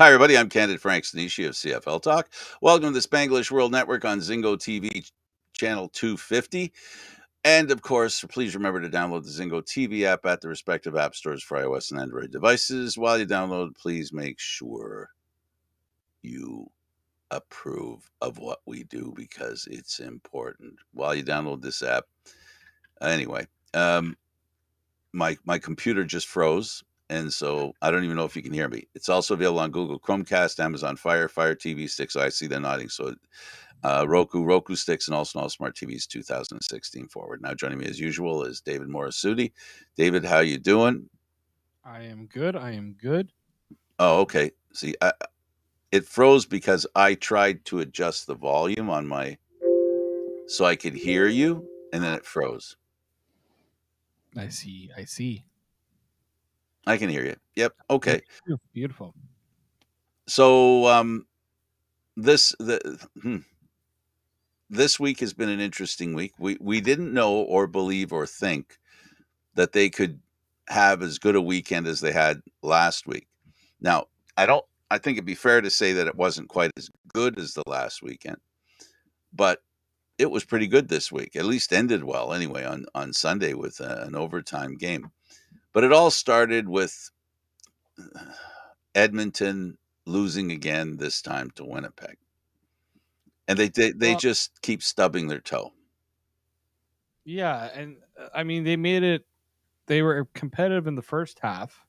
Hi, everybody. I'm Candid Stanisci of CFL Talk. Welcome to the Spanglish World Network on Zingo TV channel 250. And of course, please remember to download the Zingo TV app at the respective app stores for iOS and Android devices. While you download, please make sure you approve of what we do because it's important. While you download this app, anyway, my computer just froze. And so I don't even know if you can hear me. It's also available on Google Chromecast, Amazon Fire TV sticks. I see they're nodding. So Roku sticks, and also all smart TVs 2016 forward. Now joining me as usual is David Morassutti. David, how you doing? I am good. I am good. Oh, okay. See, it froze because I tried to adjust the volume on my so I could hear you, and then it froze. I see. I see. I can hear you. Yep. Okay. Beautiful. So this the this week has been an interesting week. We didn't know or believe or think that they could have as good a weekend as they had last week. Now, I think it'd be fair to say that it wasn't quite as good as the last weekend, but it was pretty good this week. At least ended well anyway on Sunday with an overtime game. But it all started with Edmonton losing again, this time to Winnipeg. And they Well, just keep stubbing their toe. yeah, and I mean they made it. They were competitive in the first half,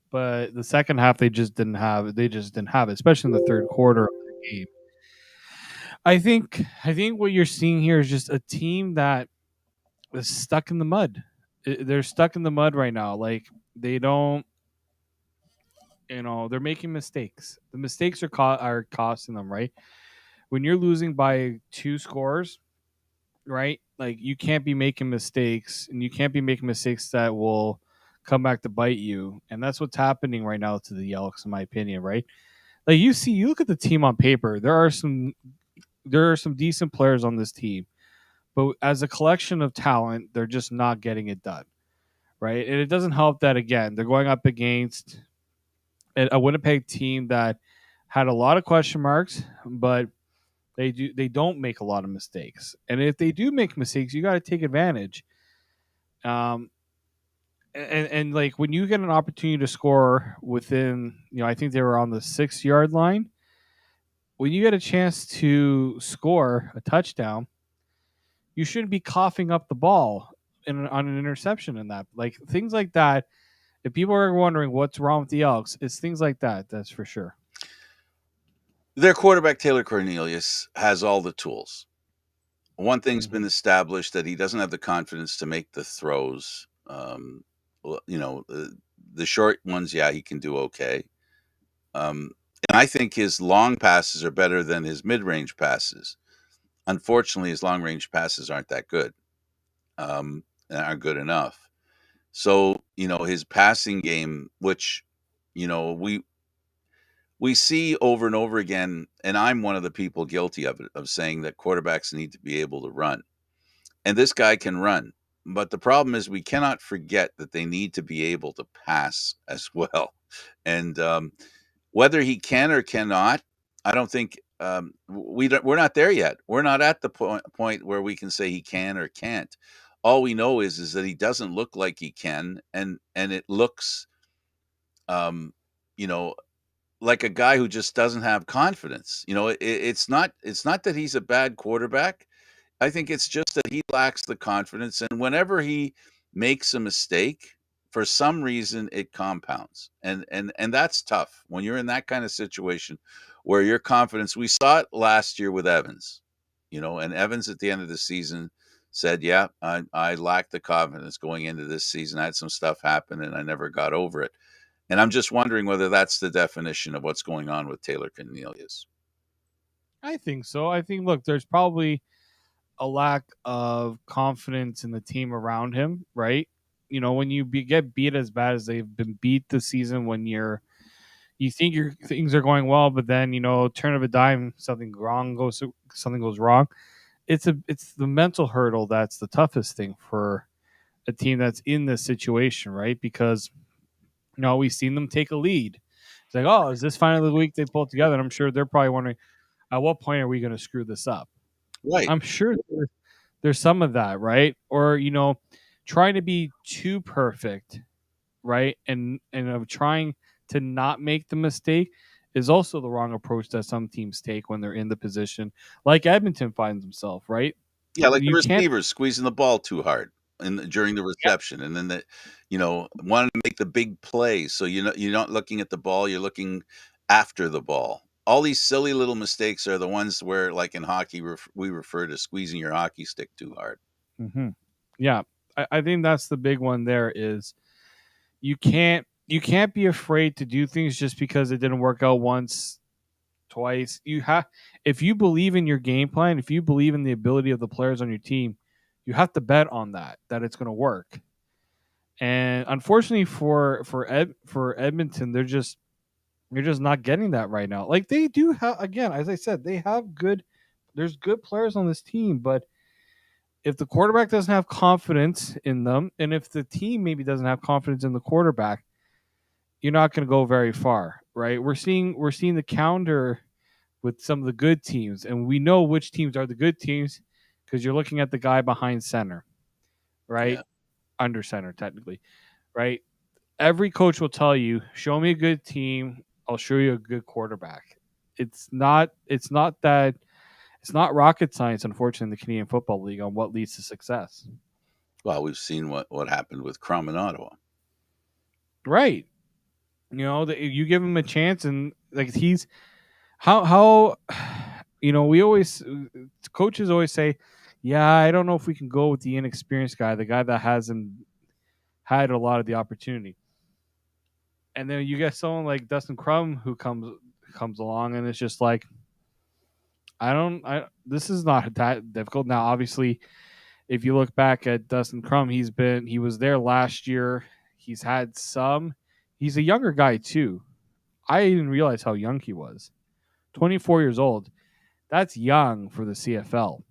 but the second half they just didn't have. They just didn't have it, especially in the third quarter of the game. I think what you're seeing here is just a team that is stuck in the mud. They're stuck in the mud right now. Like they don't. They're making mistakes. The mistakes are costing them, right? When you're losing by two scores, right? Like you can't be making mistakes, and you can't be making mistakes that will come back to bite you. And that's what's happening right now to the Elks, in my opinion, right? Like you look at the team on paper. There are some decent players on this team, but as a collection of talent, they're just not getting it done, right? And it doesn't help that again they're going up against a Winnipeg team that had a lot of question marks, but they don't make a lot of mistakes. And if they do make mistakes, you got to take advantage. Um, and like when you get an opportunity to score within, I think they were on the 6 yard line. When you get a chance to score a touchdown, you shouldn't be coughing up the ball on an interception in that. Like things like that. If people are wondering what's wrong with the Elks, it's things like that. That's for sure. Their quarterback Taylor Cornelius has all the tools. One thing's been Mhm. established that he doesn't have the confidence to make the throws. The short ones, yeah, he can do okay. And I think his long passes are better than his mid-range passes. Unfortunately, his long-range passes aren't that good, and aren't good enough. So, his passing game, which, you know, we see over and over again, and I'm one of the people guilty of it, of saying that quarterbacks need to be able to run. And this guy can run. But the problem is we cannot forget that they need to be able to pass as well. And whether he can or cannot, I don't think we're not there yet. We're not at the point where we can say he can or can't. All we know is that he doesn't look like he can, and it looks, um, you know, like a guy who just doesn't have confidence. It's not that he's a bad quarterback. I think it's just that he lacks the confidence, and whenever he makes a mistake, for some reason it compounds. And that's tough when you're in that kind of situation where your confidence, we saw it last year with Evans. And Evans at the end of the season said, "Yeah, I lacked the confidence going into this season. I had some stuff happen and I never got over it." And I'm just wondering whether that's the definition of what's going on with Taylor Cornelius. I think so. I think look, there's probably a lack of confidence in the team around him, right? When you get beat as bad as they've been beat this season, when you think your things are going well, but then turn of a dime, something goes wrong. It's the mental hurdle that's the toughest thing for a team that's in this situation, right? Because we've seen them take a lead, It's like, oh, is this finally the week they pull together? And I'm sure they're probably wondering, at what point are we going to screw this up? Right. I'm sure there's some of that, right? Or trying to be too perfect, right? And of trying to not make the mistake is also the wrong approach that some teams take when they're in the position, like Edmonton finds himself, right? Yeah, like the You can't. receivers squeezing the ball too hard during the Yep. reception, and then wanting to make the big play. So you're not looking at the ball, you're looking after the ball. All these silly little mistakes are the ones where, like in hockey, we refer to squeezing your hockey stick too hard. Hmm. Yeah, I think that's the big one. There is you can't be afraid to do things just because it didn't work out once, twice. You have If you believe in your game plan, if you believe in the ability of the players on your team, you have to bet on that it's going to work. And unfortunately for Edmonton, they're just not getting that right now. Like they do have, again, as I said, they have good. There's good players on this team, but if the quarterback doesn't have confidence in them, and if the team maybe doesn't have confidence in the quarterback, you're not going to go very far, right? We're seeing the counter with some of the good teams, and we know which teams are the good teams because you're looking at the guy behind center, right? Yeah. Under center, technically, right? Every coach will tell you, "Show me a good team, I'll show you a good quarterback." It's not rocket science, unfortunately, in the Canadian Football League on what leads to success. Well, we've seen what happened with Crum in Ottawa. Right. You give him a chance, and like he's how we always coaches always say, "Yeah, I don't know if we can go with the inexperienced guy, the guy that hasn't had a lot of the opportunity." And then you get someone like Dustin Crum who comes along, and it's just like, I don't. I This is not that difficult. Now, obviously, if you look back at Dustin Crum, he was there last year. He's had some. He's a younger guy too. I didn't realize how young he was. 24 years old. That's young for the CFL.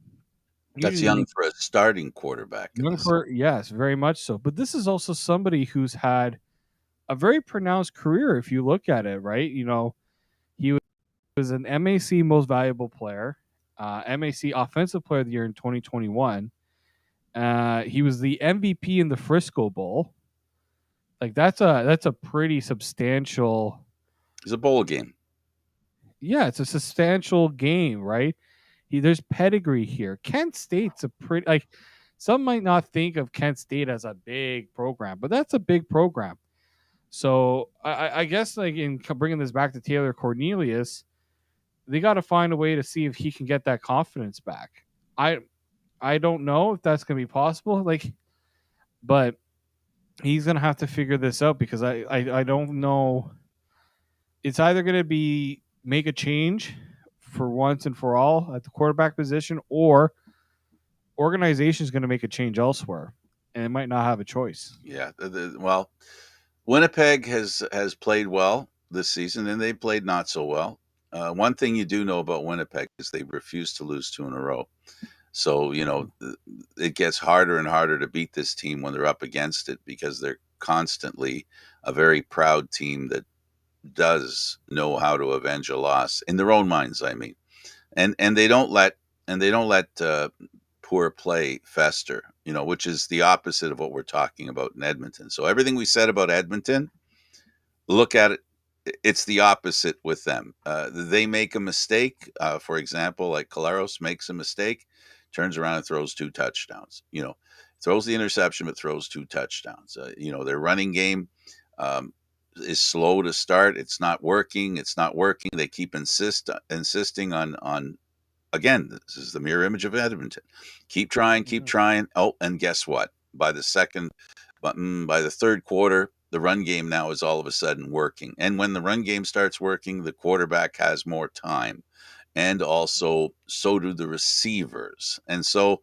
That's Usually, young for a starting quarterback in young this. for, yes, very much so. But this is also somebody who's had a very pronounced career. If you look at it, right? He was an MAC Most Valuable Player, MAC Offensive Player of the Year in 2021. He was the MVP in the Frisco Bowl. Like that's a pretty substantial. It's a bowl game. Yeah, it's a substantial game, right? There's pedigree here. Kent State's a pretty, like, some might not think of Kent State as a big program, but that's a big program. So I guess, like, in bringing this back to Taylor Cornelius, they got to find a way to see if he can get that confidence back. I I don't know if that's gonna be possible, like, but he's gonna have to figure this out because I don't know. It's either gonna be make a change for once and for all at the quarterback position, or organization is going to make a change elsewhere, and it might not have a choice. Yeah. Well, Winnipeg has played well this season, and they played not so well. One thing you do know about Winnipeg is they refuse to lose two in a row. So it gets harder and harder to beat this team when they're up against it because they're constantly a very proud team that does know how to avenge a loss in their own minds. I mean, and they don't let poor play fester. Which is the opposite of what we're talking about in Edmonton. So everything we said about Edmonton, look at it. It's the opposite with them. They make a mistake. For example, like Caleros makes a mistake, turns around and throws two touchdowns. Throws the interception but throws two touchdowns. Their running game is slow to start. It's not working. It's not working. They keep insisting on. Again, this is the mirror image of Edmonton. Keep trying, keep Mhm. trying. Oh, and guess what? By the third quarter, the run game now is all of a sudden working. And when the run game starts working, the quarterback has more time. And also, so do the receivers. And so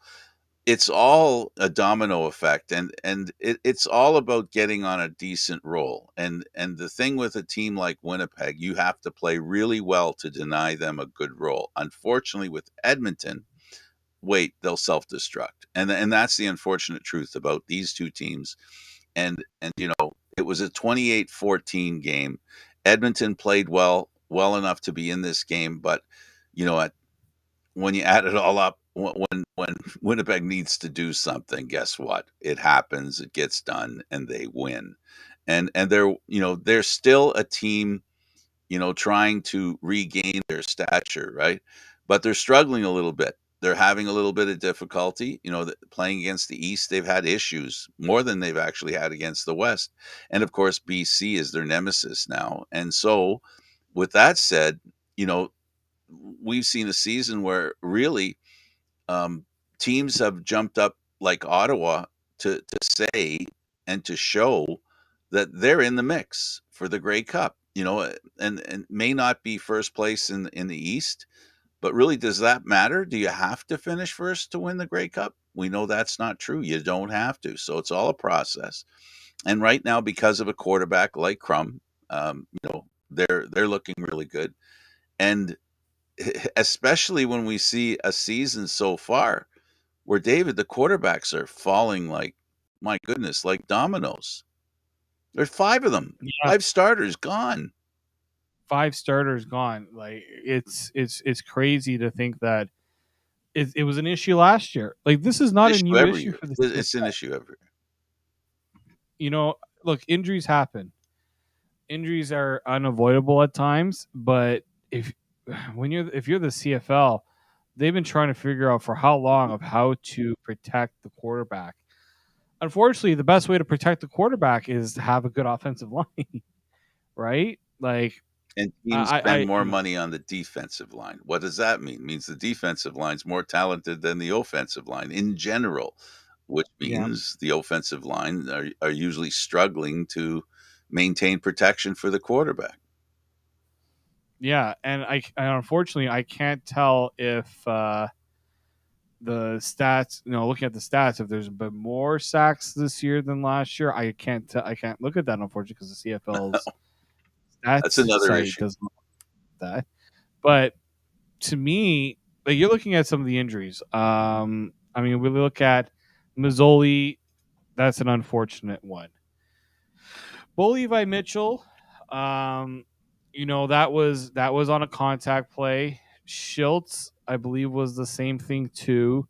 it's all a domino effect, and it's all about getting on a decent roll. And the thing with a team like Winnipeg, you have to play really well to deny them a good roll. Unfortunately, with Edmonton, wait, they'll self-destruct. And that's the unfortunate truth about these two teams. And it was a 28-14 game, Edmonton played well enough to be in this game, but you know, when you add it all up, when Winnipeg needs to do something, guess what? It happens, it gets done, and they win. And they're still a team, trying to regain their stature, right? But they're struggling a little bit. They're having a little bit of difficulty. Playing against the East, they've had issues more than they've actually had against the West. And of course, BC is their nemesis now. And so, with that said, you know, we've seen a season where really um, teams have jumped up like Ottawa to say and to show that they're in the mix for the Grey Cup. And may not be first place in the East, but really, does that matter? Do you have to finish first to win the Grey Cup? We know that's not true. You don't have to. So it's all a process. And right now, because of a quarterback like Crum, they're looking really good. And especially when we see a season so far where David, the quarterbacks are falling like, my goodness, like dominoes. There's five of them, Yeah, five starters gone. 5 starters gone. Like it's crazy to think that it was an issue last year. Like this is not a Issue new every issue year. for the It's an CFL. issue every year. You know, look, injuries happen. Injuries are unavoidable at times, but if you're the CFL, they've been trying to figure out for how long of how to protect the quarterback. Unfortunately, the best way to protect the quarterback is to have a good offensive line, right? Like And teams spend I more money on the defensive line. What does that mean? It means the defensive line's more talented than the offensive line in general, which yeah, means the offensive line are usually struggling to maintain protection for the quarterback. yeah, and unfortunately I can't tell if the stats. Looking at the stats, if there's been more sacks this year than last year, I can't look at that unfortunately because the CFL's That's stats another site issue. doesn't look at that. But to me, like you're looking at some of the injuries. I mean, we look at Mazzoli. That's an unfortunate one. Bo Levi Mitchell, um, that was on a contact play. Schultz, I believe, was the same thing too.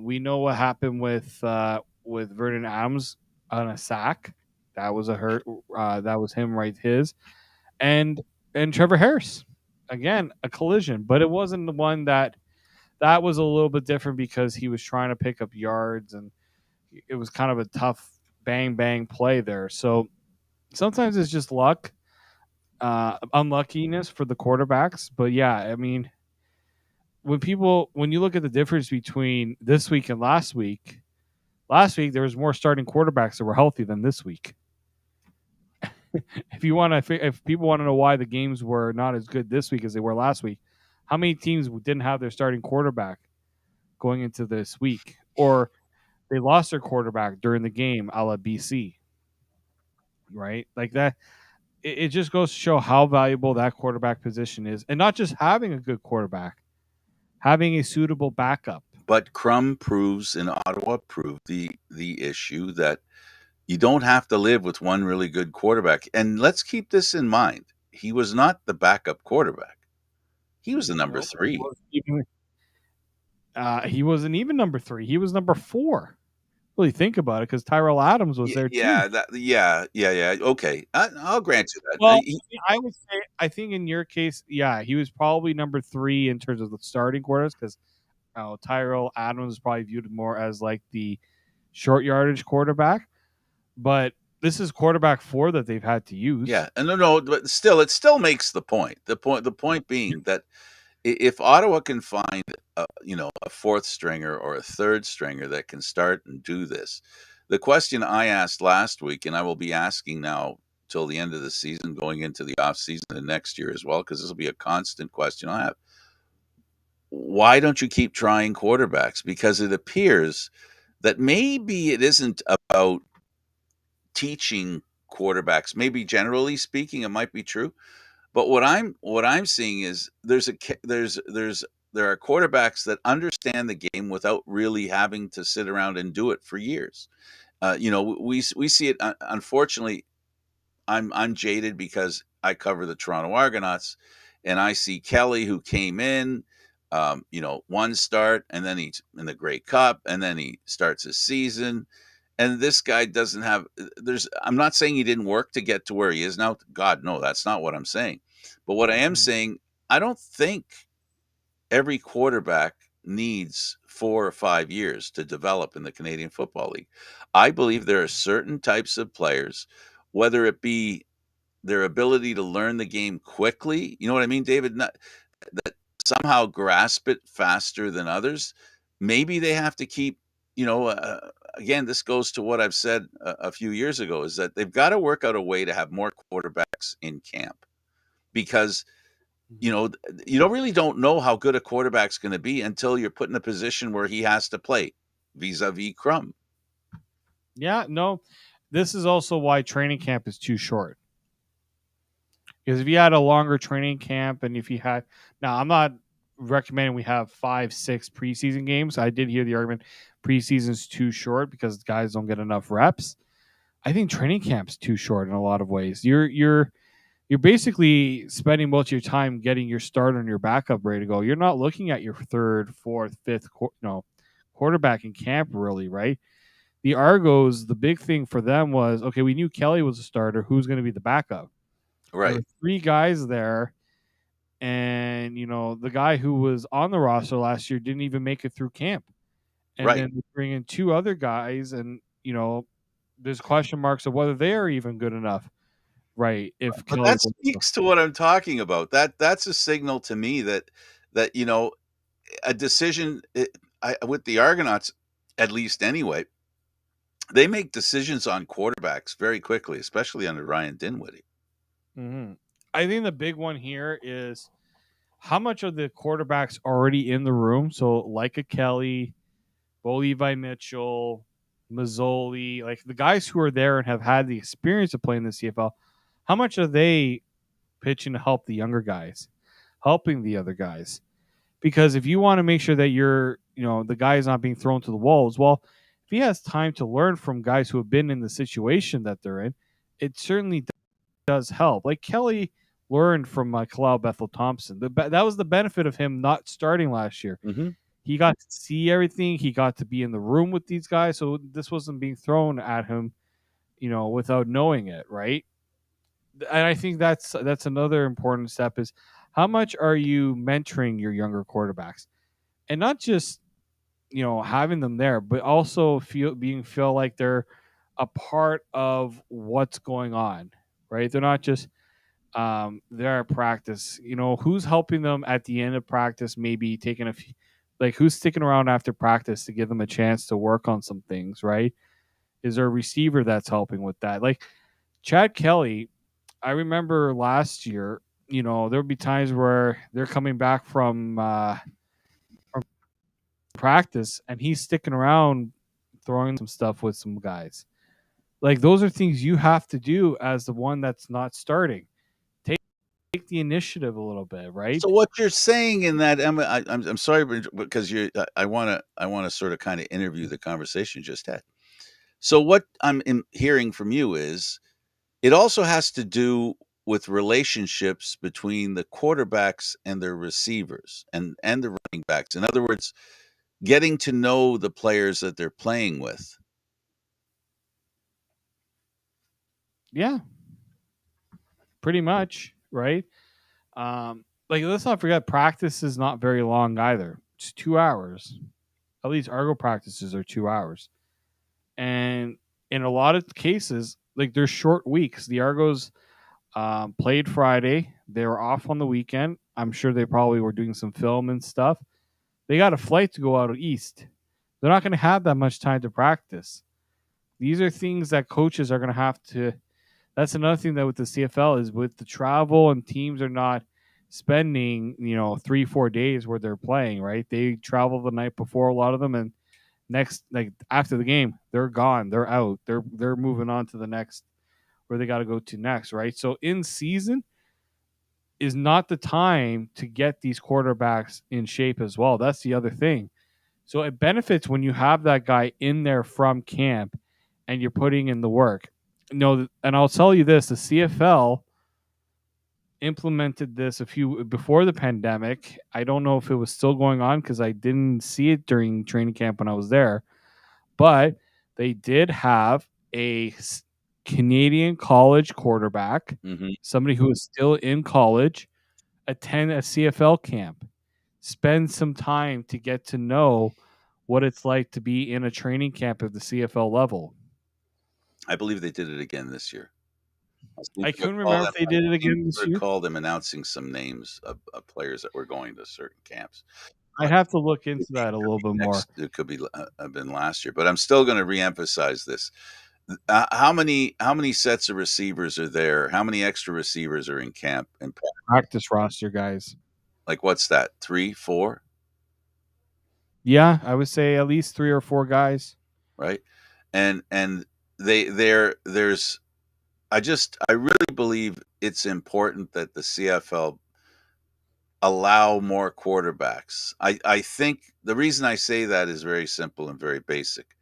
We know what happened with Vernon Adams on a sack. That was a hurt. That was him right his and Trevor Harris again a collision, but it wasn't the one that was a little bit different because he was trying to pick up yards and it was kind of a tough bang bang play there. So sometimes it's just luck, unluckiness for the quarterbacks. But yeah, I mean, when you look at the difference between this week and last week there was more starting quarterbacks that were healthy than this week. If people want to know why the games were not as good this week as they were last week, how many teams didn't have their starting quarterback going into this week, or they lost their quarterback during the game, a la BC, right? Like that, it just goes to show how valuable that quarterback position is, and not just having a good quarterback, having a suitable backup. But Crum proves and Ottawa proved the issue that you don't have to live with one really good quarterback. And let's keep this in mind. He was not the backup quarterback. He was the number Nope, three. he wasn't even number 3. He was number 4. Really think about it, because Tyrell Adams was there too. Yeah. Okay, I'll grant you that. Well, I would say I think in your case, yeah, he was probably number 3 in terms of the starting quarters because Tyrell Adams is probably viewed more as like the short yardage quarterback, but this is quarterback 4 that they've had to use. Yeah, and no, but still, it still makes the point. The point being that if Ottawa can find a fourth stringer or a third stringer that can start and do this, the question I asked last week, and I will be asking now till the end of the season, going into the off season and next year as well, because this will be a constant question I have. Why don't you keep trying quarterbacks? Because it appears that maybe it isn't about teaching quarterbacks. Maybe generally speaking, it might be true. But what I'm seeing is there are quarterbacks that understand the game without really having to sit around and do it for years. We see it unfortunately. I'm jaded because I cover the Toronto Argonauts, and I see Kelly who came in, one start, and then he's in the Grey Cup, and then he starts his season, and this guy doesn't have. There's. I'm not saying he didn't work to get to where he is now. God, no, that's not what I'm saying. But what I am Mhm. saying, I don't think every quarterback needs 4 or 5 years to develop in the Canadian Football League. I believe there are certain types of players, whether it be their ability to learn the game quickly, you know what I mean, David? Not, that somehow grasp it faster than others. Maybe they have to keep, again, this goes to what I've said a few years ago is that they've got to work out a way to have more quarterbacks in camp because you Mhm. know, you don't know how good a quarterback's going to be until you're put in a position where he has to play vis-a-vis Crum. Yeah, no. This is also why training camp is too short. Because if you had a longer training camp and if you had now I'm not recommending we have 5, 6 preseason games. I did hear the argument preseason's too short because guys don't get enough reps. I think training camp's too short in a lot of ways. You're basically spending most of your time getting your starter and your backup ready to go. You're not looking at your third, fourth, fifth, quarterback in camp really, right? The Argos, the big thing for them was okay. We knew Kelly was a starter. Who's going to be the backup? There Right, were three guys there, and the guy who was on the roster last year didn't even make it through camp. And right. then they bring in two other guys, and there's question marks of whether they are even good enough. Right? If But Kelly that was, speaks to what I'm talking about. That's a signal to me that a decision with the Argonauts, at least anyway, they make decisions on quarterbacks very quickly, especially under Ryan Dinwiddie. Mhm. I think the big one here is how much of the quarterbacks already in the room. So like a Kelly, Bo Levi Mitchell, Mazzoli, like the guys who are there and have had the experience of playing the CFL, how much are they pitching to help the younger guys, helping the other guys? Because if you want to make sure that the guy is not being thrown to the wolves, well, if he has time to learn from guys who have been in the situation that they're in, it certainly does help. Like Kelly learned from Kalal Bethel Thompson. That was the benefit of him not starting last year. Hmm. He got to see everything. He got to be in the room with these guys, so this wasn't being thrown at him, without knowing it, right? And I think that's another important step is how much are you mentoring your younger quarterbacks, and not just having them there, but also feel like they're a part of what's going on, right? They're not just there at practice. Who's helping them at the end of practice, maybe taking a few, like who's sticking around after practice to give them a chance to work on some things, right? Is there a receiver that's helping with that? Like Chad Kelly, I remember last year, there would be times where they're coming back from practice and he's sticking around throwing some stuff with some guys. Like those are things you have to do as the one that's not starting. Take the initiative a little bit, right? So what you're saying in that, Emma, I'm sorry because I want to sort of kind of interview the conversation you just had. So what hearing from you is it also has to do with relationships between the quarterbacks and their receivers and the running backs. In other words, getting to know the players that they're playing with. Yeah, pretty much, right? Like let's not forget practice is not very long either. It's 2 hours. At least Argo practices are 2 hours. And in a lot of cases, like they're short weeks. The Argos played Friday. They were off on the weekend. I'm sure they probably were doing some film and stuff. They got a flight to go out east. They're not going to have that much time to practice. These are things that coaches are going to have to. That's another thing that with the CFL is with the travel and teams are not spending 3-4 days where they're playing. Right? They travel the night before a lot of them, and next like after the game they're gone. They're out. They're moving on to the next where they got to go to next. Right? So in season is not the time to get these quarterbacks in shape as well. That's the other thing. So it benefits when you have that guy in there from camp and you're putting in the work. No, and I'll tell you this: the CFL implemented this a few before the pandemic. I don't know if it was still going on because I didn't see it during training camp when I was there, but they did have a Canadian college quarterback, Hmm. somebody who is still in college, attend a CFL camp, spend some time to get to know what it's like to be in a training camp at the CFL level. I believe they did it again this year. I couldn't remember if they I did it seem again to this year. recall them announcing some names of players that were going to certain camps. I have to look into that a little bit more. It could be have been last year, but I'm still going to reemphasize this. How many sets of receivers are there? How many extra receivers are in camp and Practice roster guys. like what's that? 3, 4, Yeah, I would say at least 3 or 4 guys. right? And there's I really believe it's important that the CFL allow more quarterbacks. I think the reason I say that is very simple and very basic.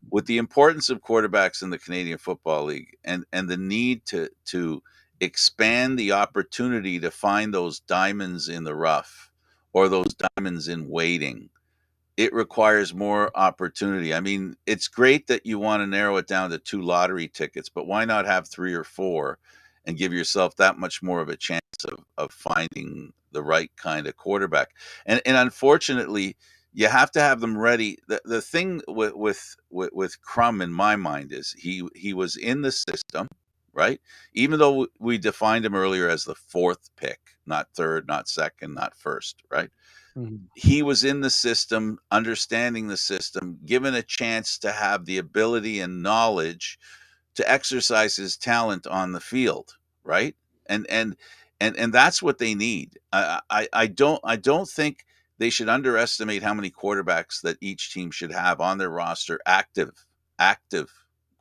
With the importance of quarterbacks in the Canadian Football League and the need to expand the opportunity to find those diamonds in the rough or those diamonds in waiting, it requires more opportunity. I mean, it's great that you want to narrow it down to 2 lottery tickets, but why not have 3 or 4 and give yourself that much more of a chance of finding the right kind of quarterback? And unfortunately, you have to have them ready. The thing with Crum in my mind is he was in the system, right? Even though we defined him earlier as the 4th pick, not 3rd, not 2nd, not 1st, right? Mhm. He was in the system, understanding the system, given a chance to have the ability and knowledge to exercise his talent on the field, right? And and and that's what they need. I don't think they should underestimate how many quarterbacks that each team should have on their roster, active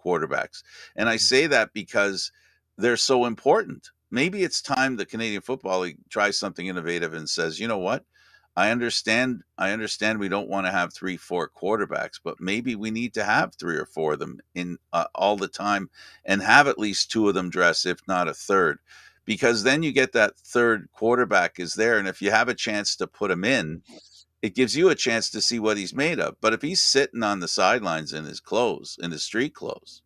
quarterbacks. And I say that because they're so important. Maybe it's time the Canadian Football League tries something innovative and says, you know what? I understand we don't want to have 3, 4 quarterbacks, but maybe we need to have 3 or 4 of them in all the time and have at least 2 of them dress, if not a third, because then you get that third quarterback is there, and if you have a chance to put him in, it gives you a chance to see what he's made of. But if he's sitting on the sidelines in his clothes, in his street clothes,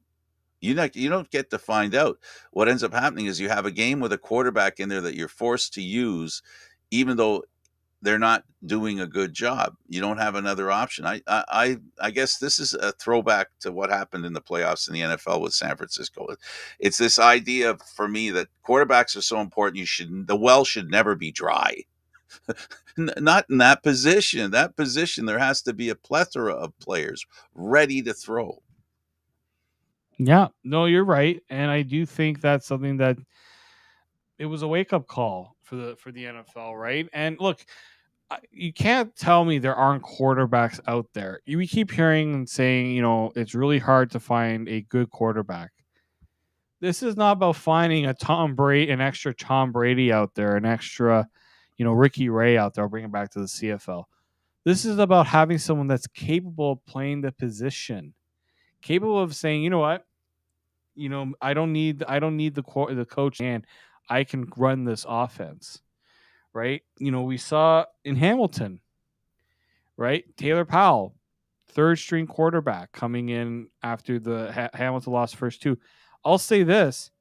you don't get to find out. What ends up happening is you have a game with a quarterback in there that you're forced to use, even though they're not doing a good job. You don't have another option. I guess this is a throwback to what happened in the playoffs in the NFL with San Francisco. It's this idea for me that quarterbacks are so important. The well should never be dry. Not in that position. That position, there has to be a plethora of players ready to throw. Yeah, no, you're right, and I do think that's something that it was a wake up call for the NFL, right? And look, you can't tell me there aren't quarterbacks out there. We keep hearing and saying, it's really hard to find a good quarterback. This is not about finding an extra Tom Brady out there, an extra, Ricky Ray out there. I'll bring it back to the CFL. This is about having someone that's capable of playing the position, capable of saying, you know what, I don't need the coach, and I can run this offense, right? We saw in Hamilton, right? Taylor Powell, third string quarterback coming in after the Hamilton lost first two. I'll say this: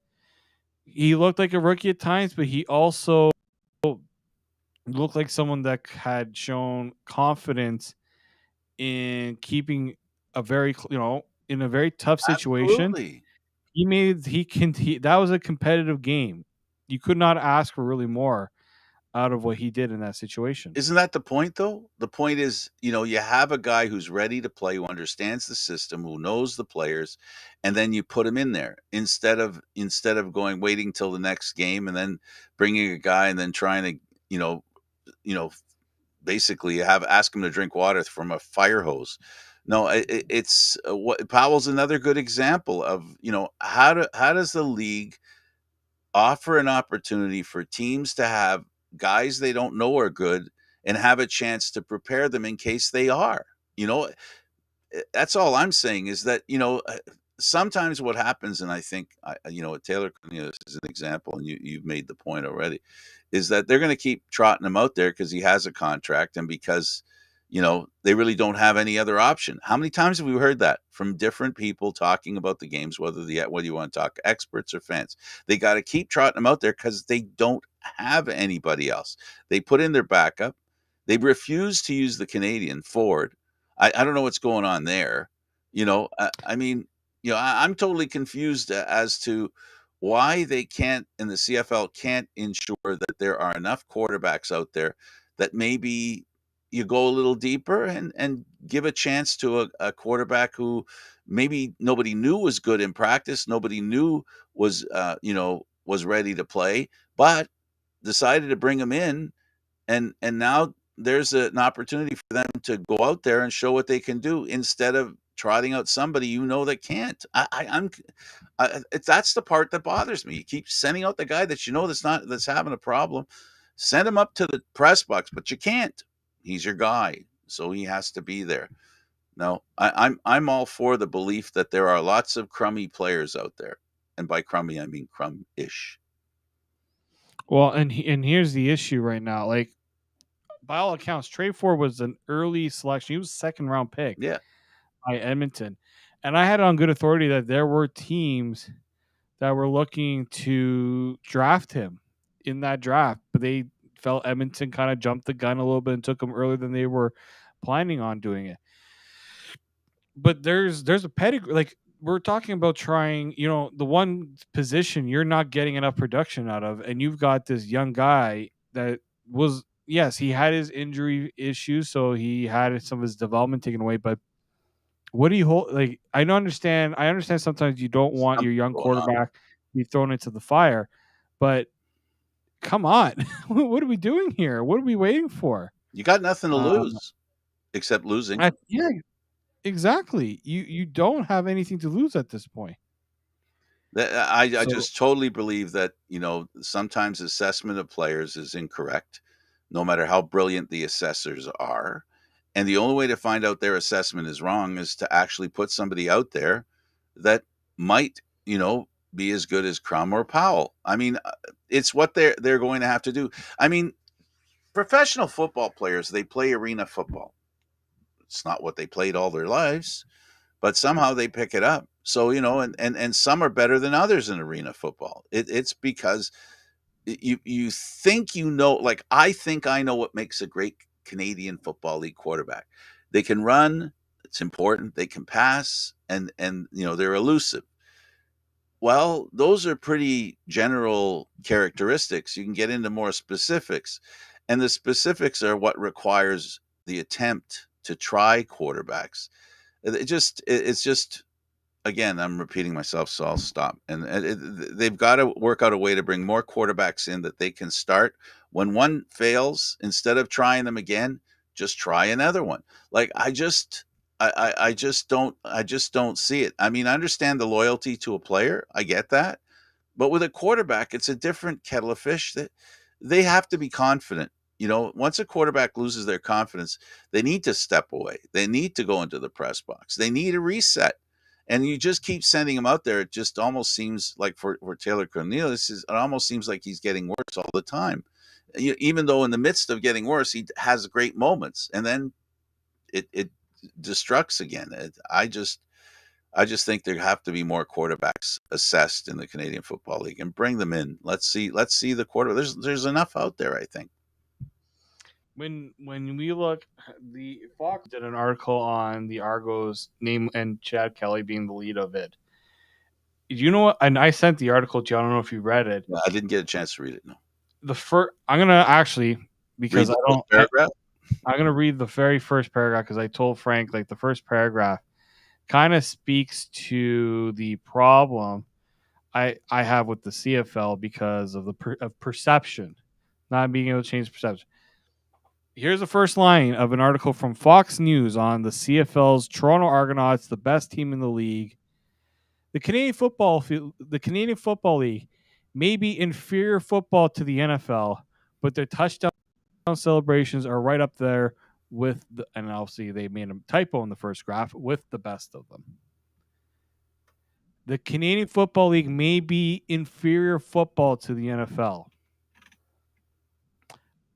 he looked like a rookie at times, but he also looked like someone that had shown confidence in keeping in a very tough situation. Absolutely. That was a competitive game. You could not ask for really more out of what he did in that situation. Isn't that the point though? The point is, you have a guy who's ready to play, who understands the system, who knows the players, and then you put him in there instead of going waiting till the next game and then bringing a guy and then trying to, you know, you know, basically have ask him to drink water from a fire hose. No, it's what Powell's another good example of, how does the league offer an opportunity for teams to have guys they don't know are good and have a chance to prepare them in case they are. You know, that's all I'm saying is that, sometimes what happens, and I think, Taylor Cornelius is an example, and you've made the point already, is that they're going to keep trotting him out there because he has a contract and because they really don't have any other option. How many times have we heard that from different people talking about the games, whether you want to talk experts or fans? They got to keep trotting him out there because they don't have anybody else. They put in their backup. They refuse to use the Canadian forward. I don't know what's going on there. I mean, I'm totally confused as to why they can't, in the CFL, can't ensure that there are enough quarterbacks out there that maybe you go a little deeper and give a chance to a quarterback who maybe nobody knew was good in practice, nobody knew was ready to play, but decided to bring him in, and now there's an opportunity for them to go out there and show what they can do instead of trotting out somebody that can't. That's the part that bothers me. You keep sending out the guy that that's having a problem. Send him up to the press box, but you can't. He's your guy, so he has to be there. No, I'm all for the belief that there are lots of crummy players out there, and by crummy I mean crumb-ish. Well, and here's the issue right now. Like, by all accounts, Trey Ford was an early selection. He was a second round pick Yeah, by Edmonton, and I had it on good authority that there were teams that were looking to draft him in that draft, but they felt Edmonton kind of jumped the gun a little bit and took him earlier than they were planning on doing it. But there's a pedigree. Like, we're talking about trying, the one position you're not getting enough production out of, and you've got this young guy that was, yes, he had his injury issues, so he had some of his development taken away. But what do you hold? Like, I understand sometimes you don't want your something young going on. quarterback to be thrown into the fire, but come on, what are we doing here? What are we waiting for? You got nothing to Um, lose except losing. yeah, exactly. You don't have anything to lose at this point. I So just totally believe that sometimes assessment of players is incorrect, no matter how brilliant the assessors are, and the only way to find out their assessment is wrong is to actually put somebody out there that might be as good as Crum or Powell. I mean, it's what they're going to have to do. I mean, professional football players, they play arena football. It's not what they played all their lives, but somehow they pick it up. So, and some are better than others in arena football. It's because you think like I think I know what makes a great Canadian Football League quarterback. They can run, it's important. They can pass, and they're elusive. Well, those are pretty general characteristics. You can get into more specifics, and the specifics are what requires the attempt to try quarterbacks. It's just, again, I'm repeating myself, so I'll stop. And they've got to work out a way to bring more quarterbacks in that they can start. When one fails, instead of trying them again, just try another one. Like I just don't see it. I mean, I understand the loyalty to a player. I get that. But with a quarterback, it's a different kettle of fish. That they have to be confident. Once a quarterback loses their confidence, they need to step away. They need to go into the press box. They need a reset. And you just keep sending him out there. It just almost seems like for Taylor Cornelius, it almost seems like he's getting worse all the time. Even though in the midst of getting worse, he has great moments, and then it destructs again. I just think there have to be more quarterbacks assessed in the Canadian Football League and bring them in. Let's see the quarter. There's enough out there, I think. when we look, the Fox did an article on the Argos name and Chad Kelly being the lead of it. You know what? And I sent the article to you. I don't know if you read it. Yeah, I didn't get a chance to read it. No, The first, I'm gonna actually, because read I the first don't. paragraph. I'm gonna read the very first paragraph because I told Frank, like, the first paragraph kind of speaks to the problem I have with the CFL because of of perception, not being able to change perception. Here's the first line of an article from Fox News on the CFL's Toronto Argonauts, the best team in the league. The Canadian Football League may be inferior football to the NFL, but their touchdown celebrations are right up there with and obviously they made a typo in the first graph, with the best of them. the Canadian Football League may be inferior football to the NFL.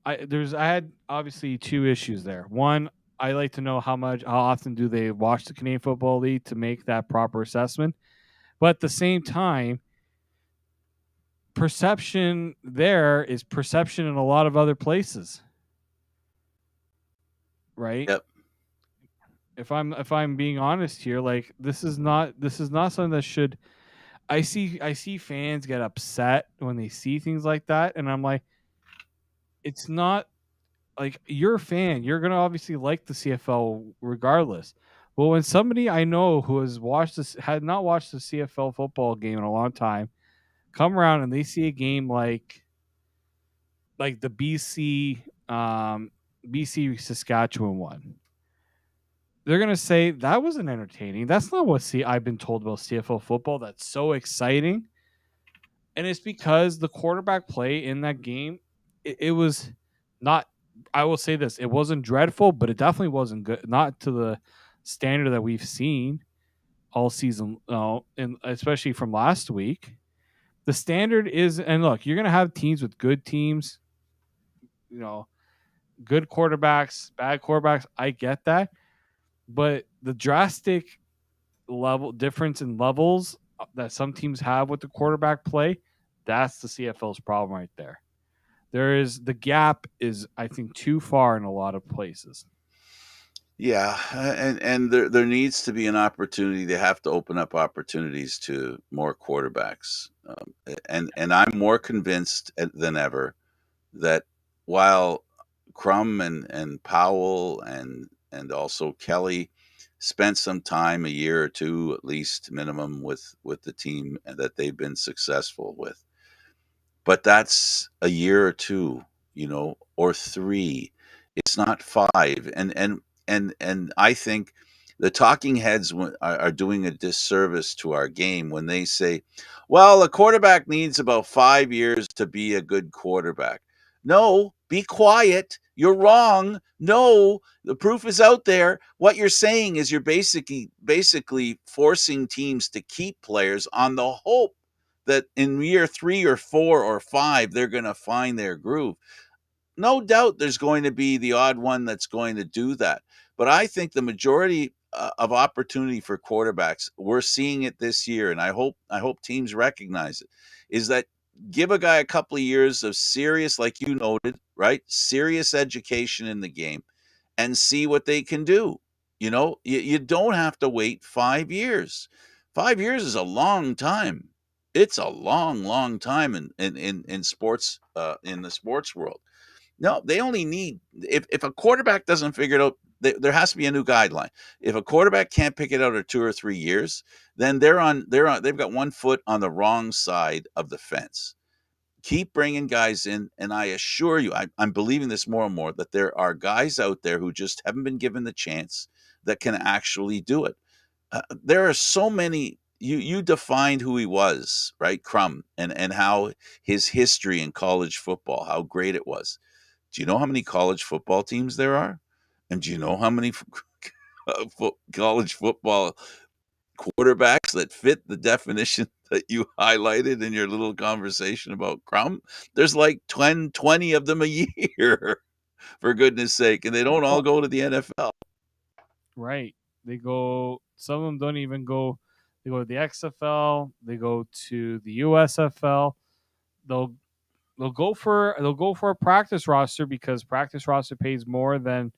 I had obviously two issues there. One, I like to know how often do they watch the Canadian Football League to make that proper assessment. But at the same time, perception there is perception in a lot of other places, right? Yep. If I'm being honest here, like this is not something that should. I see fans get upset when they see things like that, and I'm like, it's not like you're a fan. You're gonna obviously like the CFL regardless. But when somebody I know who has watched this had not watched the CFL football game in a long time come around and they see a game like the BC Saskatchewan one, they're gonna say that wasn't entertaining. That's not what I've been told about CFL football. That's so exciting, and it's because the quarterback play in that game, it was not. I will say this: it wasn't dreadful, but it definitely wasn't good. Not to the standard that we've seen all season, and especially from last week. The standard is, and look, you're gonna have teams with good teams, you know, good quarterbacks, bad quarterbacks. I get that, but the drastic level difference in levels that some teams have with the quarterback play, that's the CFL's problem right there. There is the gap is I think too far in a lot of places. Yeah, and there needs to be an opportunity. They have to open up opportunities to more quarterbacks, and I'm more convinced than ever that while Crum and Powell and also Kelly spent some time, a year or two at least minimum, with the team that they've been successful with, but that's a year or two, or three. It's not five. And I think the talking heads are doing a disservice to our game when they say, "Well, a quarterback needs about 5 years to be a good quarterback." No, be quiet. You're wrong. No, the proof is out there. What you're saying is you're basically forcing teams to keep players on the hope that in year 3 or 4 or 5 they're going to find their groove. No doubt there's going to be the odd one that's going to do that, but I think the majority of opportunity for quarterbacks, we're seeing it this year, and I hope teams recognize it, is that give a guy a couple of years of serious, like you noted, right, serious education in the game, and see what they can do. You don't have to wait 5 years. 5 years is a long time. It's a long, long time in sports, in the sports world. No, they only need, if a quarterback doesn't figure it out, there has to be a new guideline. If a quarterback can't pick it out in 2 or 3 years, then they've got one foot on the wrong side of the fence. Keep bringing guys in, and I assure you, I'm believing this more and more, that there are guys out there who just haven't been given the chance that can actually do it. There are so many. You defined who he was, right, Crum, and how his history in college football, how great it was. Do you know how many college football teams there are? And do you know how many college football quarterbacks that fit the definition that you highlighted in your little conversation about Crum? There's like 10, 20 of them a year, for goodness sake, and they don't all Well, go to the NFL. right. They go. Some of them don't even go. They go to the XFL. They go to the USFL. They'll they'll go for a practice roster because practice roster pays more than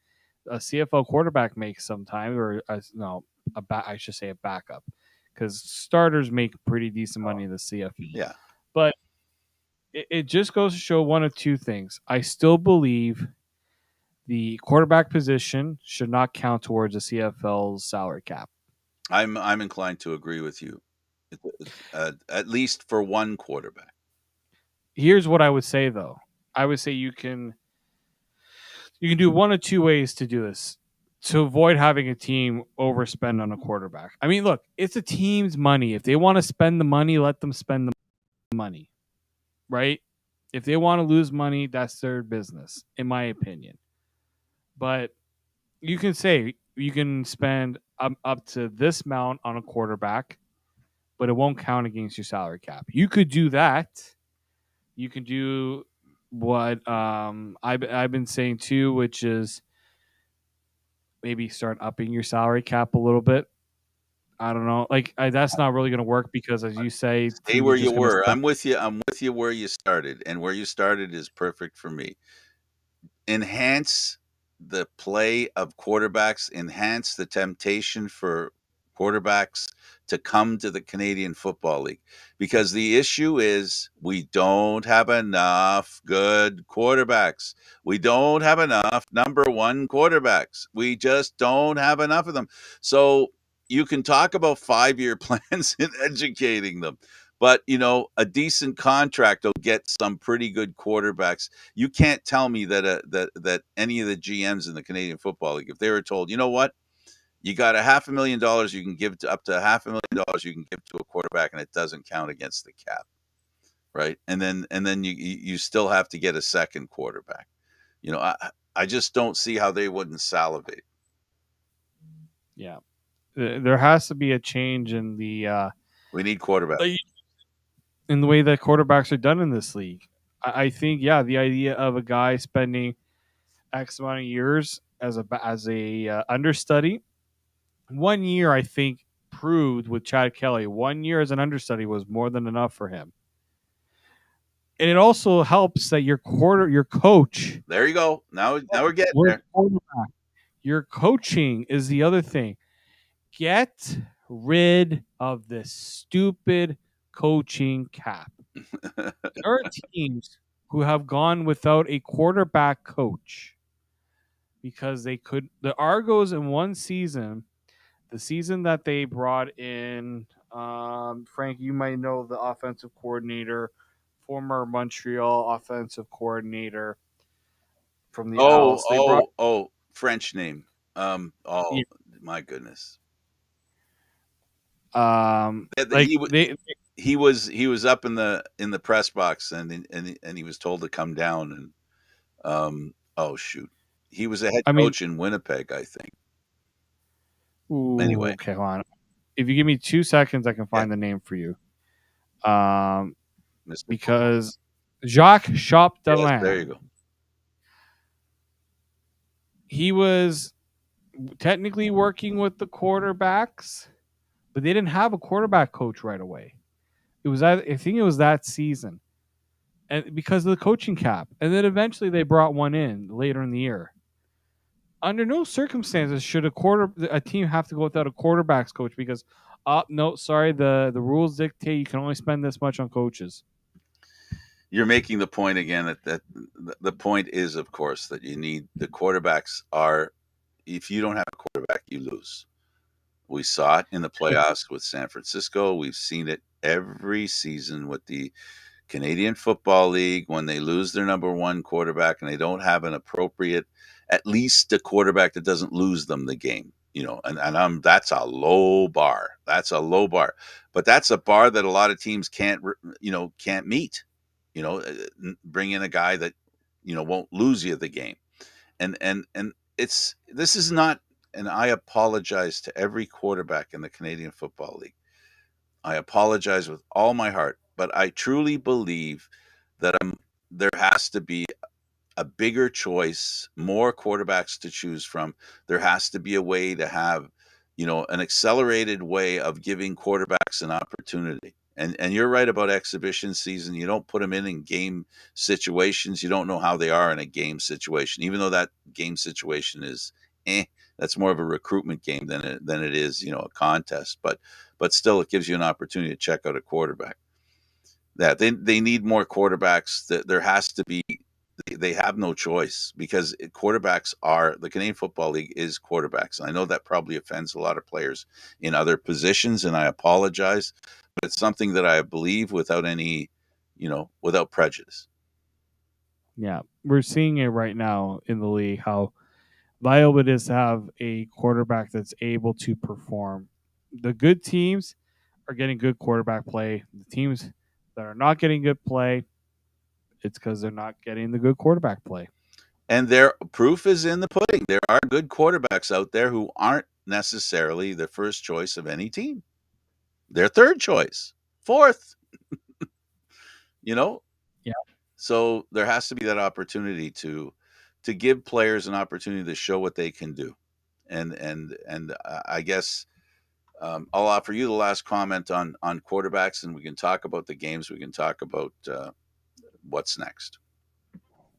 a CFL quarterback makes sometimes, or no, I should say a backup, because starters make pretty decent money in the CFL. Yeah. But it just goes to show one of two things. I still believe the quarterback position should not count towards the CFL's salary cap. I'm inclined to agree with you, at least for one quarterback. Here's what I would say though. I would say you can do one of two ways to do this to avoid having a team overspend on a quarterback. I mean, look, it's a team's money. If they want to spend the money, let them spend the money, right? If they want to lose money, that's their business, in my opinion. But you can say you can spend up to this amount on a quarterback, but it won't count against your salary cap. You could do that. You can do what I've been saying too, which is maybe start upping your salary cap a little bit. I don't know. That's not really going to work because, as you say, Stay teams are where you just going to were. spend. I'm with you where you started, and where you started is perfect for me. Enhance the play of quarterbacks, enhance the temptation for quarterbacks to come to the Canadian Football League. Because the issue is we don't have enough good quarterbacks. We don't have enough number one quarterbacks. We just don't have enough of them. So you can talk about 5-year plans in educating them. But a decent contract will get some pretty good quarterbacks. You can't tell me that any of the GMs in the Canadian Football League, if they were told, you know what, you got $500,000 you can give to up to $500,000 you can give to a quarterback, and it doesn't count against the cap, right? And then you still have to get a second quarterback. I just don't see how they wouldn't salivate. Yeah, there has to be a change in We need quarterback. in the way that quarterbacks are done in this league. I think, yeah, the idea of a guy spending X amount of years as a understudy. 1 year, I think, proved with Chad Kelly. 1 year as an understudy was more than enough for him. And it also helps that your coach, There you go. Now we're getting there. your coaching is the other thing. Get rid of this stupid coaching cap. There are teams who have gone without a quarterback coach because they could. The Argos in one season, the season that they brought in, Frank, you might know the offensive coordinator, former Montreal offensive coordinator from the Oh, Als. They brought, oh, oh, French name. Oh yeah, my goodness. like He they, he was up in the press box, and he was told to come down, and oh shoot, he was a head I mean, coach in Winnipeg, I think. ooh, Anyway, okay, hold on. If you give me 2 seconds, I can yeah, find the name for you. Um, Mr. Football. because Jacques Yes, there you Chapdelaine, go. he was technically working with the quarterbacks, but they didn't have a quarterback coach right away. I think it was that season, and because of the coaching cap, and then eventually they brought one in later in the year. Under no circumstances should a team have to go without a quarterbacks coach because, no, sorry, the rules dictate you can only spend this much on coaches. You're making the point again that the point is, of course, that you need the quarterbacks are. If you don't have a quarterback, you lose. We saw it in the playoffs with San Francisco. We've seen it every season with the Canadian Football League when they lose their number one quarterback and they don't have an appropriate, at least a quarterback that doesn't lose them the game. That's a low bar. That's a low bar, but that's a bar that a lot of teams can't meet. Bring in a guy that won't lose you the game, and this is not. And I apologize to every quarterback in the Canadian Football League. I apologize with all my heart, but I truly believe that there has to be a bigger choice, more quarterbacks to choose from. There has to be a way to have, an accelerated way of giving quarterbacks an opportunity. And you're right about exhibition season. You don't put them in game situations. You don't know how they are in a game situation, even though that game situation is, that's more of a recruitment game than it is, a contest. But still, it gives you an opportunity to check out a quarterback. That they need more quarterbacks. That there has to be. They have no choice because quarterbacks are the Canadian Football League is quarterbacks. And I know that probably offends a lot of players in other positions, and I apologize, but it's something that I believe without any, without prejudice. Yeah, we're seeing it right now in the league how viable it is to have a quarterback that's able to perform. The good teams are getting good quarterback play. The teams that are not getting good play, it's because they're not getting the good quarterback play. And their proof is in the pudding. There are good quarterbacks out there who aren't necessarily the first choice of any team. Their third choice, fourth, you know? Yeah. So there has to be that opportunity to give players an opportunity to show what they can do. And I guess I'll offer you the last comment on quarterbacks, and we can talk about the games. We can talk about what's next.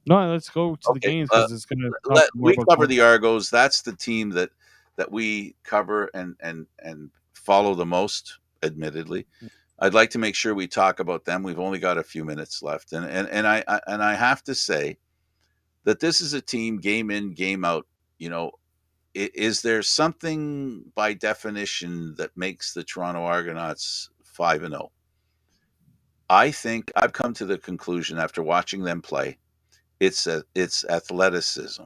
No, let's go to the Okay, games because it's going to talk more we about cover quarter. the Argos. That's the team that we cover and follow the most. Admittedly, I'd like to make sure we talk about them. We've only got a few minutes left, and I have to say that this is a team game in, game out. You know, is there something by definition that makes the Toronto Argonauts 5-0? I think I've come to the conclusion after watching them play. It's athleticism.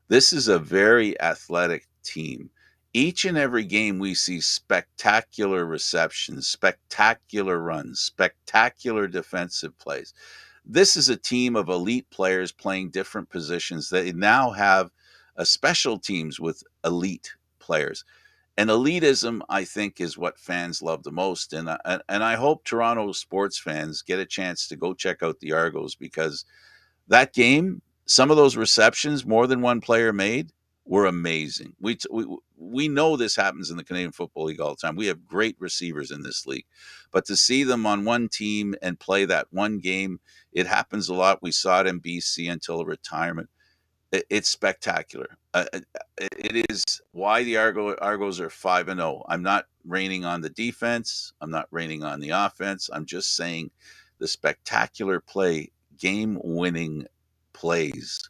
This is a very athletic team. Each and every game, we see spectacular receptions, spectacular runs, spectacular defensive plays. This is a team of elite players playing different positions. They now have a special teams with elite players. And elitism, I think, is what fans love the most. And I hope Toronto sports fans get a chance to go check out the Argos, because that game, some of those receptions more than one player made were amazing. We know this happens in the Canadian Football League all the time. We have great receivers in this league, but to see them on one team and play that one game, it happens a lot. We saw it in BC until retirement. It's spectacular. It is why the Argos are 5-0. I'm not raining on the defense. I'm not raining on the offense. I'm just saying the spectacular play, game-winning plays.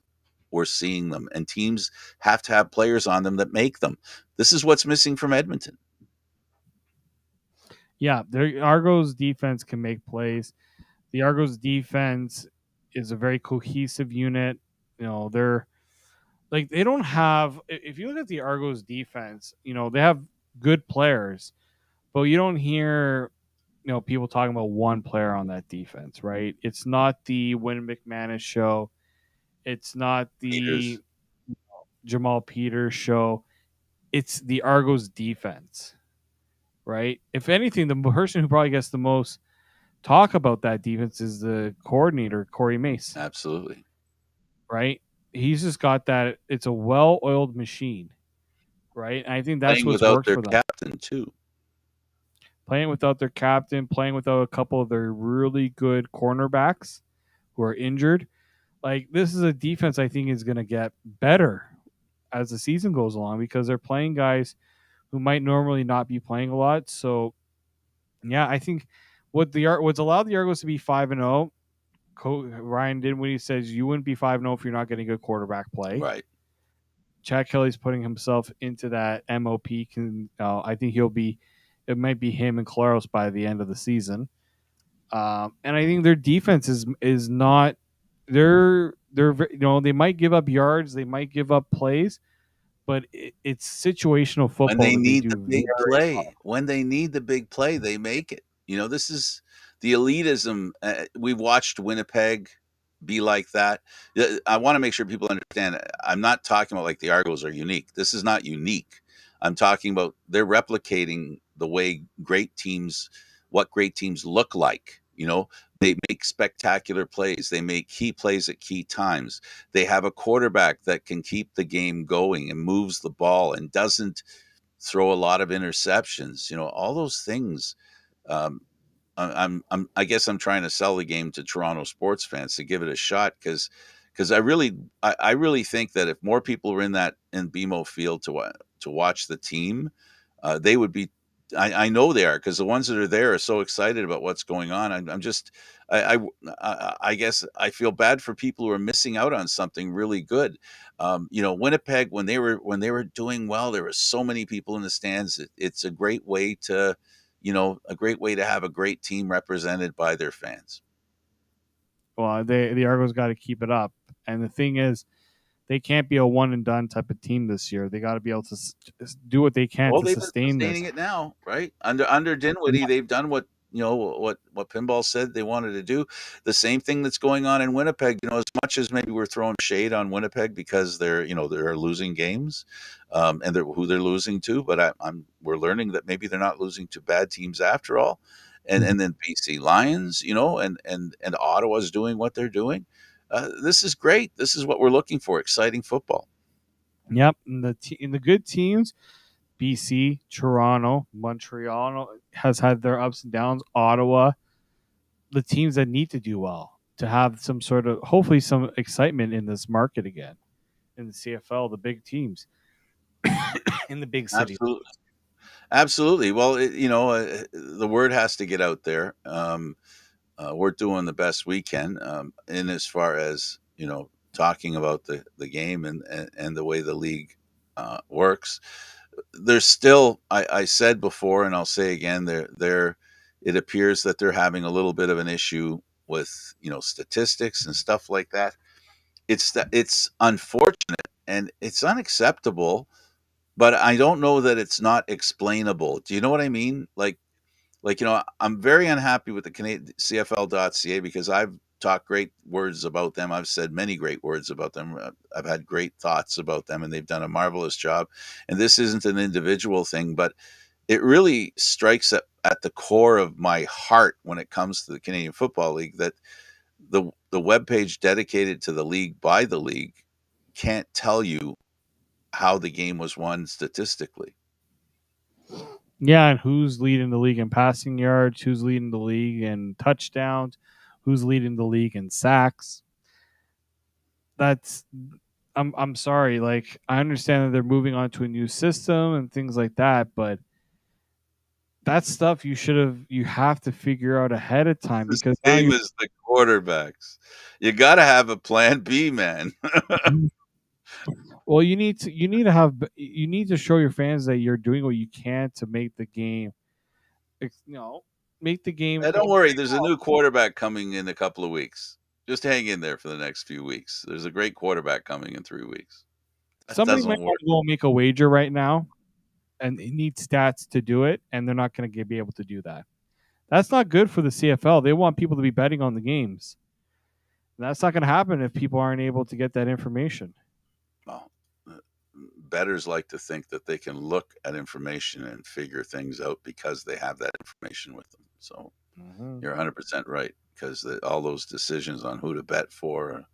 We're seeing them, and teams have to have players on them that make them. This is what's missing from Edmonton. Yeah, the Argos defense can make plays. The Argos defense is a very cohesive unit. They're like they don't have. If you look at the Argos defense, they have good players, but you don't hear people talking about one player on that defense, right? It's not the Win McManus show. It's not the Peters, Jamal Peters show. It's the Argos defense, right? If anything, the person who probably gets the most talk about that defense is the coordinator, Corey Mace, absolutely. right? He's just got that. It's a well-oiled machine, right? And I think that's Playing what's without worked their for them. captain too. Playing without their captain, playing without a couple of their really good cornerbacks who are injured. Like, this is a defense I think is going to get better as the season goes along because they're playing guys who might normally not be playing a lot. So, yeah, I think what's allowed the Argos to be 5-0. Ryan did when he says you wouldn't be 5-0 if you're not getting good quarterback play. Right. Chad Kelly's putting himself into that MOP. I think it might be him and Claros by the end of the season. And I think their defense is not. They might give up yards, they might give up plays, but it's situational When football they that they need the do big very play, well. when they need the big play, they make it. This is the elitism. We've watched Winnipeg be like that. I want to make sure people understand. I'm not talking about like the Argos are unique. This is not unique. I'm talking about they're replicating the way what great teams look like. They make spectacular plays. They make key plays at key times. They have a quarterback that can keep the game going and moves the ball and doesn't throw a lot of interceptions. All those things. Um, I guess I'm trying to sell the game to Toronto sports fans to give it a shot because I really think that if more people were in BMO Field to watch the team, they would be. I know they are because the ones that are there are so excited about what's going on. I'm just I guess I feel bad for people who are missing out on something really good. Winnipeg when they were doing well, there were so many people in the stands. It's a great way to a great way to have a great team represented by their fans. Well, the Argos got to keep it up, and the thing is, they can't be a one and done type of team this year. They got to be able to do what they can Well, to they've been sustain this. sustaining it now, right? Under Dinwiddie, they've done what what Pinball said they wanted to do. The same thing that's going on in Winnipeg. As much as maybe we're throwing shade on Winnipeg because they're losing games, and who they're losing to, but we're learning that maybe they're not losing to bad teams after all. And then BC Lions, and Ottawa's doing what they're doing. This is great. This is what we're looking for. Exciting football. Yep, and the good teams, BC, Toronto, Montreal has had their ups and downs. Ottawa, the teams that need to do well to have some sort of hopefully some excitement in this market again in the CFL. The big teams in the big cities. Absolutely. Absolutely. Well, the word has to get out there. We're doing the best we can, in as far as talking about the game and the way the league works. There's still, I said before, and I'll say again, there it appears that they're having a little bit of an issue with statistics and stuff like that. It's unfortunate and it's unacceptable, but I don't know that it's not explainable. Do you know what I mean? I'm very unhappy with the Canadian CFL.ca because I've talked great words about them. I've said many great words about them. I've had great thoughts about them, and they've done a marvelous job. And this isn't an individual thing, but it really strikes at the core of my heart when it comes to the Canadian Football League that the webpage dedicated to the league by the league can't tell you how the game was won statistically. Yeah, and who's leading the league in passing yards? Who's leading the league in touchdowns? Who's leading the league in sacks? That's I'm sorry. Like I understand that they're moving on to a new system and things like that, but that's stuff you have to figure out ahead of time The because now same you're as the quarterbacks. You got to have a plan B, man. well you need to show your fans that you're doing what you can to make the game make the game Don't worry, there's a new quarterback coming in a couple of weeks. Just hang in there for the next few weeks. There's a great quarterback coming in 3 weeks. That somebody might doesn't work. want to go and make a wager right now and they need stats to do it and they're not going to be able to do that. That's not good for the CFL. They want people to be betting on the games. And that's not going to happen if people aren't able to get that information. Well, bettors like to think that they can look at information and figure things out because they have that information with them. So you're 100% right because all those decisions on who to bet for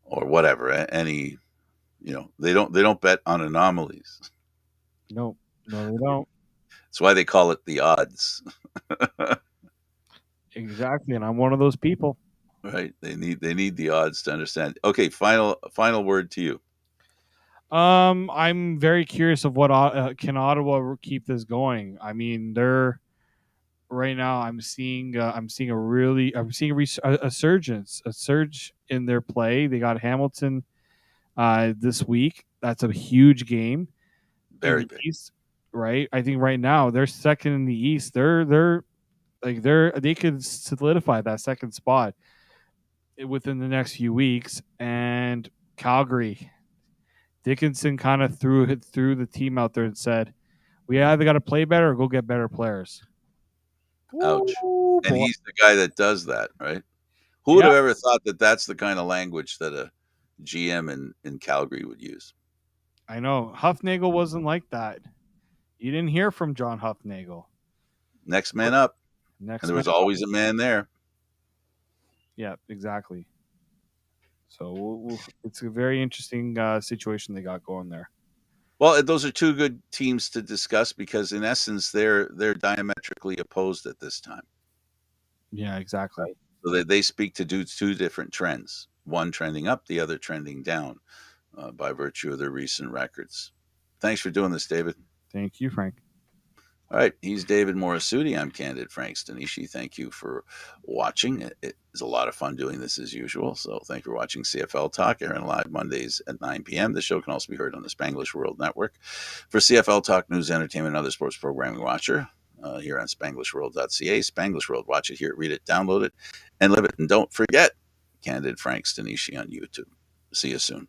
or whatever, any, they don't bet on anomalies. No, no, they don't. That's why they call it the odds. Exactly, and I'm one of those people. Right? They need the odds to understand. Okay, final word to you. I'm very curious of what can Ottawa keep this going. I mean, they're right now. I'm seeing a surge in their play. They got Hamilton this week. That's a huge game in Very the big. East, right? I think right now they're second in the East. They could solidify that second spot within the next few weeks. And Calgary, Dickinson kind of threw the team out there and said, "We either got to play better or go get better players." Ouch. Ooh, And boy. he's the guy that does that, right? Who would Yeah, have ever thought that that's the kind of language that a GM in Calgary would use? I know. Huffnagel wasn't like that. You didn't hear from John Huffnagel. Next man up. And Next there man was up. always a man there. Yeah, exactly. So it's a very interesting situation they got going there. Well, those are two good teams to discuss because in essence they're diametrically opposed at this time. Yeah, exactly. So they speak to two different trends, one trending up, the other trending down, by virtue of their recent records. Thanks for doing this, David. Thank you, Frank. All right, he's David Morassutti. I'm Candid Frank Stanisci. Thank you for watching. It is a lot of fun doing this as usual. So thank you for watching CFL Talk, airing live Mondays at 9 p.m. The show can also be heard on the Spanglish World Network. For CFL Talk news, entertainment, and other sports programming, watcher here on SpanglishWorld.ca. Spanglish World. Watch it, hear it, read it, download it, and live it. And don't forget, Candid Frank Stanisci on YouTube. See you soon.